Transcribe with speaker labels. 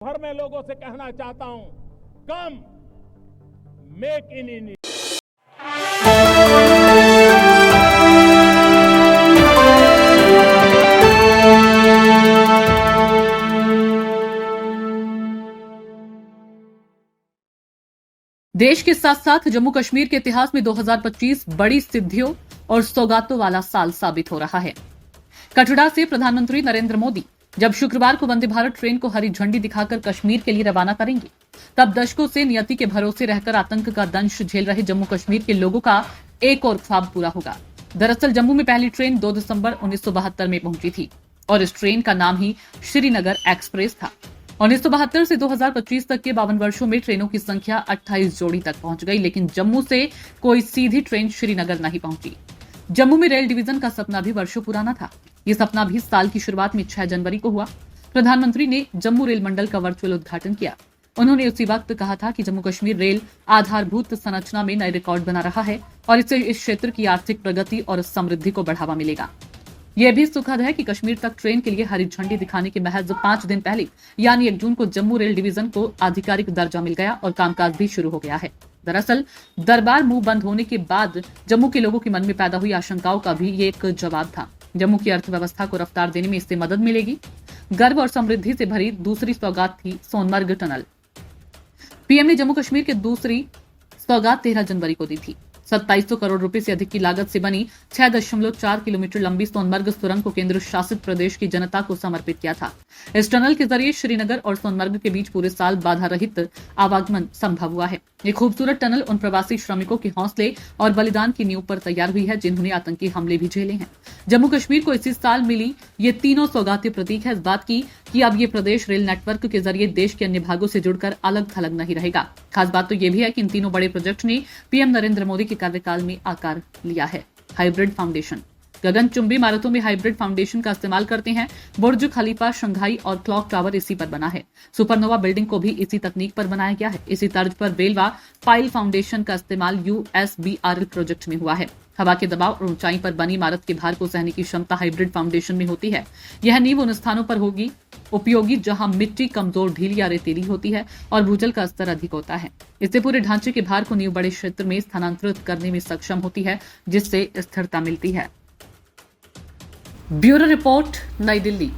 Speaker 1: भर में लोगों से कहना चाहता हूं, कम मेक इन इंडिया।
Speaker 2: देश के साथ साथ जम्मू कश्मीर के इतिहास में 2025 बड़ी सिद्धियों और सौगातों वाला साल साबित हो रहा है। कटरा से प्रधानमंत्री नरेंद्र मोदी जब शुक्रवार को वंदे भारत ट्रेन को हरी झंडी दिखाकर कश्मीर के लिए रवाना करेंगे, तब दशकों से नियति के भरोसे रहकर आतंक का दंश झेल रहे जम्मू कश्मीर के लोगों का एक और ख्वाब पूरा होगा। दरअसल जम्मू में पहली ट्रेन 2 दिसंबर 1972 में पहुंची थी और इस ट्रेन का नाम ही श्रीनगर एक्सप्रेस था। 1972 से 2025 तक के 52 वर्षों में ट्रेनों की संख्या 28 जोड़ी तक पहुंच गई, लेकिन जम्मू से कोई सीधी ट्रेन श्रीनगर नहीं पहुंची। जम्मू में रेल डिवीजन का सपना भी वर्षों पुराना था। ये सपना भी साल की शुरुआत में 6 जनवरी को हुआ। प्रधानमंत्री ने जम्मू रेल मंडल का वर्चुअल उद्घाटन किया। उन्होंने उसी वक्त कहा था कि जम्मू कश्मीर रेल आधारभूत संरचना में नए रिकॉर्ड बना रहा है और इससे इस क्षेत्र की आर्थिक प्रगति और समृद्धि को बढ़ावा मिलेगा। यह भी सुखद है कि कश्मीर तक ट्रेन के लिए हरी झंडी दिखाने के महज 5 दिन पहले यानी 1 जून को जम्मू रेल डिवीजन को आधिकारिक दर्जा मिल गया और कामकाज भी शुरू हो गया है। दरअसल दरबार मुंह बंद होने के बाद जम्मू के लोगों के मन में पैदा हुई आशंकाओं का भी ये एक जवाब था। जम्मू की अर्थव्यवस्था को रफ्तार देने में इससे मदद मिलेगी। गर्व और समृद्धि से भरी दूसरी सौगात थी सोनमर्ग टनल। पीएम ने जम्मू कश्मीर की दूसरी सौगात 13 जनवरी को दी थी। 2700 करोड़ रुपए से अधिक की लागत से बनी 6.4 किलोमीटर लंबी सोनमर्ग सुरंग को केंद्र शासित प्रदेश की जनता को समर्पित किया था। इस टनल के जरिए श्रीनगर और सोनमर्ग के बीच पूरे साल बाधा रहित आवागमन संभव हुआ है। ये खूबसूरत टनल उन प्रवासी श्रमिकों के हौसले और बलिदान की नींव पर तैयार हुई है जिन्होंने आतंकी हमले भी झेले हैं। जम्मू कश्मीर को इसी साल मिली ये तीनों सौगातें प्रतीक है इस बात की कि अब ये प्रदेश रेल नेटवर्क के जरिए देश के अन्य भागों से जुड़कर अलग थलग नहीं रहेगा। खास बात तो यह भी है कि इन तीनों बड़े प्रोजेक्ट ने पीएम नरेंद्र मोदी के कार्यकाल में आकार लिया है। हाइब्रिड फाउंडेशन गगनचुंबी इमारतों में हाइब्रिड फाउंडेशन का इस्तेमाल करते हैं। बुर्ज खलीफा, शंघाई और क्लॉक टावर इसी पर बना है। सुपरनोवा बिल्डिंग को भी इसी तकनीक पर बनाया गया है। इसी तर्ज पर बेलवा पाइल फाउंडेशन का इस्तेमाल यूएसबीआरएल प्रोजेक्ट में हुआ है। हवा के दबाव और ऊंचाई पर बनी इमारत के भार को सहने की क्षमता हाइब्रिड फाउंडेशन में होती है। यह नींव उन स्थानों पर होगी उपयोगी जहां मिट्टी कमजोर, ढीली या रेतीली होती है और भूजल का स्तर अधिक होता है। इससे पूरे ढांचे के भार को नींव बड़े क्षेत्र में स्थानांतरित करने में सक्षम होती है, जिससे स्थिरता मिलती है। ब्यूरो रिपोर्ट, नई दिल्ली।